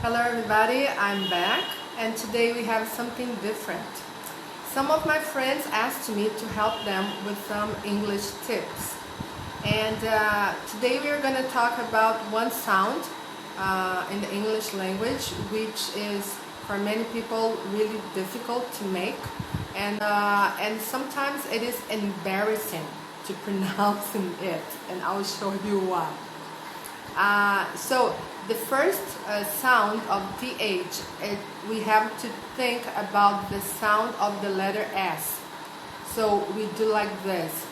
Hello everybody, I'm back and today we have something different. Some of my friends asked me to help them with some English tips. And today we are going to talk about one sound in the English language, which is for many people really difficult to make. And sometimes it is embarrassing to pronounce it, and I'll show you why. So the first sound of TH, we have to think about the sound of the letter S. So we do like this,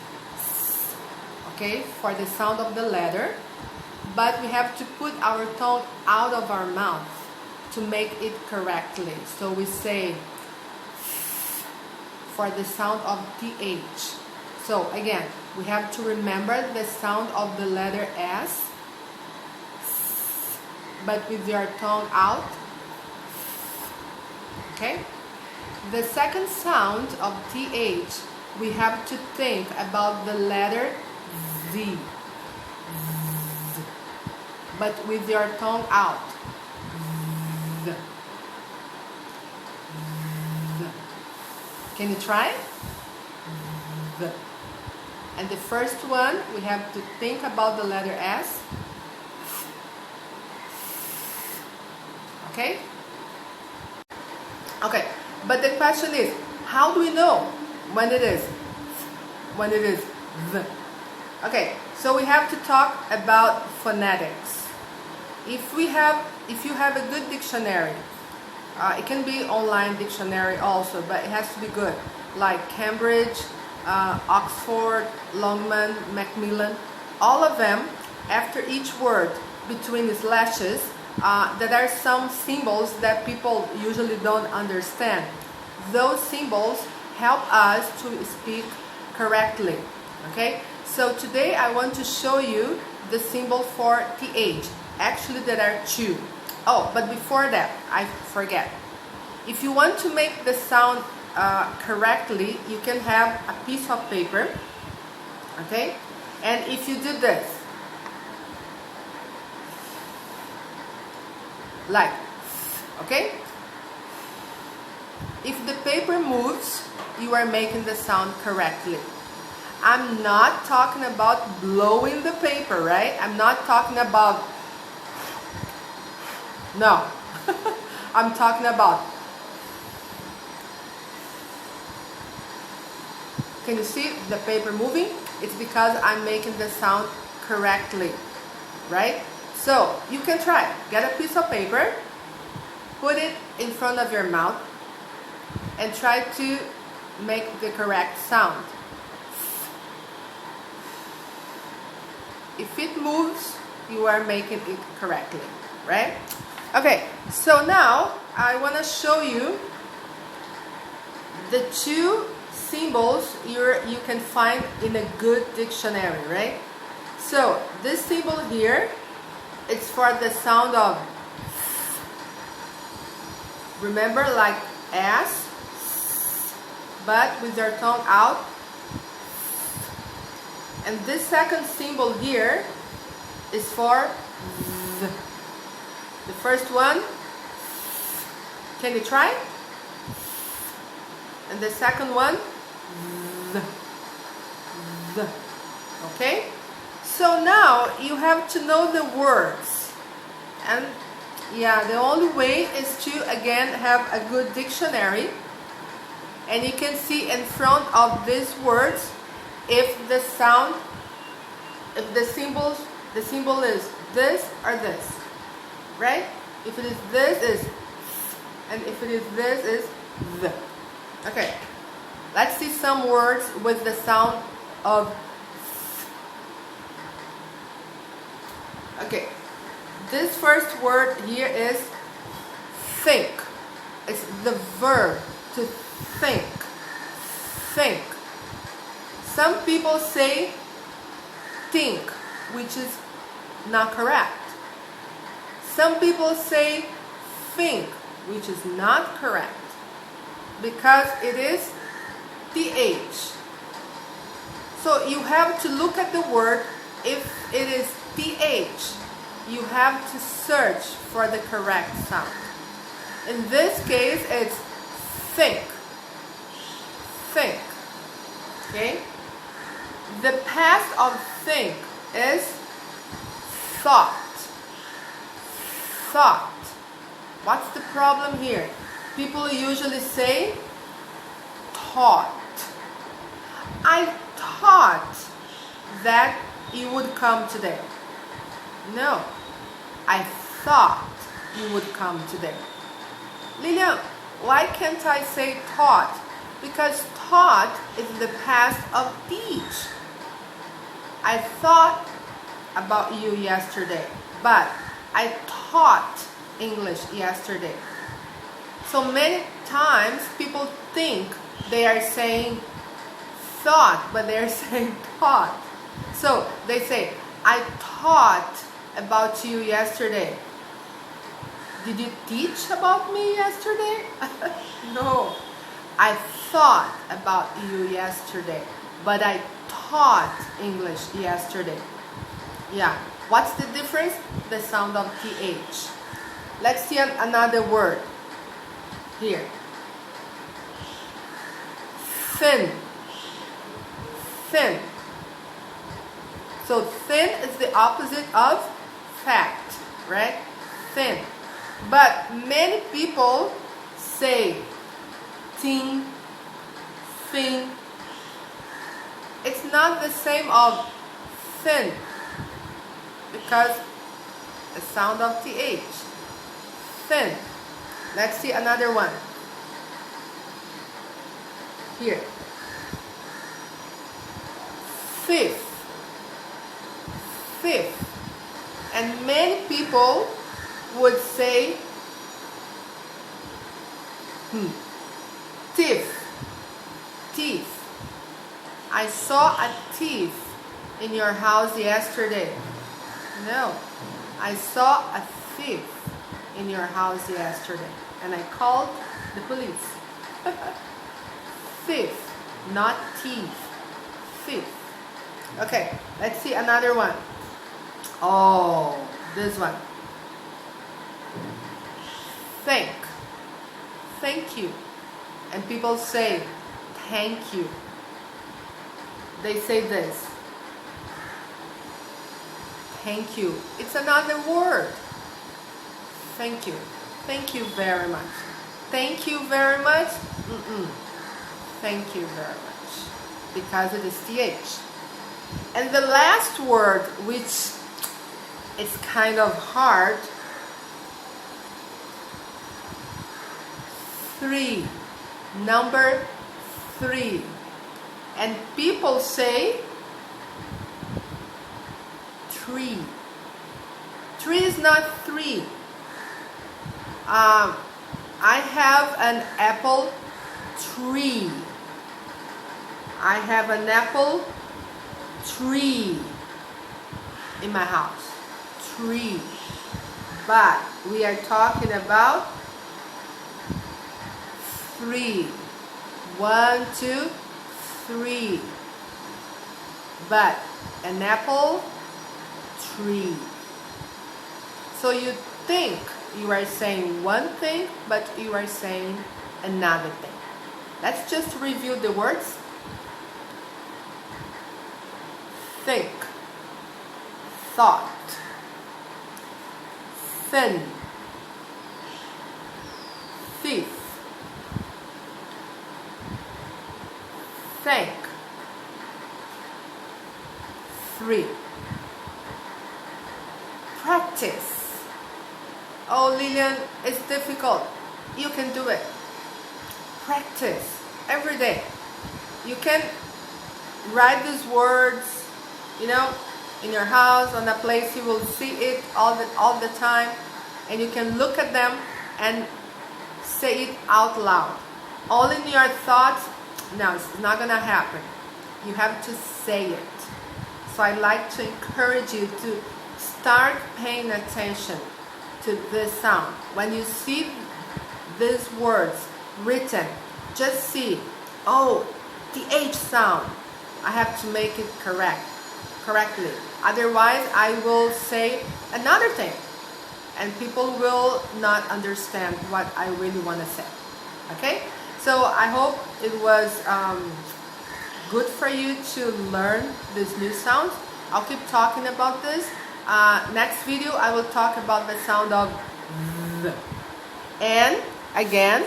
okay, for the sound of the letter, but we have to put our tongue out of our mouth to make it correctly. So we say for the sound of TH. So again, we have to remember the sound of the letter S, but with your tongue out. Okay? The second sound of TH, we have to think about the letter Z, but with your tongue out. Z. Z. Can you try? Z. And the first one, we have to think about the letter S. Okay? Okay, but the question is, how do we know when it is the? Okay, so we have to talk about phonetics. If you have a good dictionary, it can be online dictionary also, but it has to be good, like Cambridge, Oxford, Longman, Macmillan, all of them, after each word between the slashes, there are some symbols that people usually don't understand. Those symbols help us to speak correctly. Okay? So today I want to show you the symbol for TH. Actually, there are two. Oh, but before that, I forget. If you want to make the sound correctly, you can have a piece of paper. Okay? And if you do this, like, okay? If the paper moves, you are making the sound correctly. I'm not talking about blowing the paper, right? I'm not talking about, no. I'm talking about, can you see the paper moving? It's because I'm making the sound correctly, right? So, you can try. Get a piece of paper, put it in front of your mouth, and try to make the correct sound. If it moves, you are making it correctly, right? Okay, so now I want to show you the two symbols you can find in a good dictionary, right? So, this symbol here, it's for the sound of, remember, like S, but with your tongue out. And this second symbol here is for Z. The first one, can you try? And the second one, Z. Z. Okay? So now you have to know the words, and yeah, the only way is to again have a good dictionary, and you can see in front of these words if the sound, if the symbol is this or this, right? If it is this is, and if it is this is the. Okay, let's see some words with the sound of. Okay, this first word here is think. It's the verb to think. Think. Some people say think, which is not correct. Some people say think, which is not correct, because it is TH. So you have to look at the word if it is TH. you have to search for the correct sound. In this case, it's think. Think. Okay? The past of think is thought. Thought. What's the problem here? People usually say thought. I thought that you would come today. No, I thought you would come today. Lilian, why can't I say thought? Because thought is the past of teach. I thought about you yesterday, but I taught English yesterday. So many times people think they are saying thought, but they are saying taught. So they say, I taught about you yesterday. Did you teach about me yesterday? No. I thought about you yesterday, but I taught English yesterday. Yeah. What's the difference? The sound of TH. Let's see another word. Here. Thin. Thin. So thin is the opposite of fat, right? Thin. But many people say thin, thin. It's not the same of thin because the sound of TH. Thin. Let's see another one. Here. Fifth. Fifth. And many people would say thief. Thief. I saw a thief in your house yesterday. No, I saw a thief in your house yesterday, and I called the police. Thief, not thief. Thief. Okay, let's see another one. Oh, this one. Thank. Thank you. And people say thank you. They say this. Thank you. It's another word. Thank you. Thank you very much. Thank you very much. Thank you very much. Because it is TH. And the last word, which is kind of hard, 3. Number 3. And people say 3. 3 is not 3. I have an apple tree. I have an apple tree in my house. Tree. But we are talking about 3. 1, 2, 3. But an apple tree. So you think you are saying one thing, but you are saying another thing. Let's just review the words. Think, thought, thin, thief, thank, 3. Practice. Oh, Lilian, it's difficult. You can do it. Practice every day. You can write these words, in your house, on a place you will see it all the time, and you can look at them and say it out loud. All in your thoughts, no, it's not gonna happen. You have to say it. So I like to encourage you to start paying attention to this sound. When you see these words written, just see, oh, the H sound. I have to make it correct. correctly. Otherwise, I will say another thing, and people will not understand what I really want to say. Okay? So I hope it was good for you to learn these new sounds. I'll keep talking about this. Next video, I will talk about the sound of V. And again,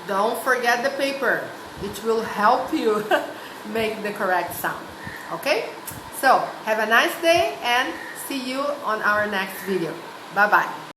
don't forget the paper. It will help you make the correct sound. Okay? So, have a nice day and see you on our next video. Bye-bye.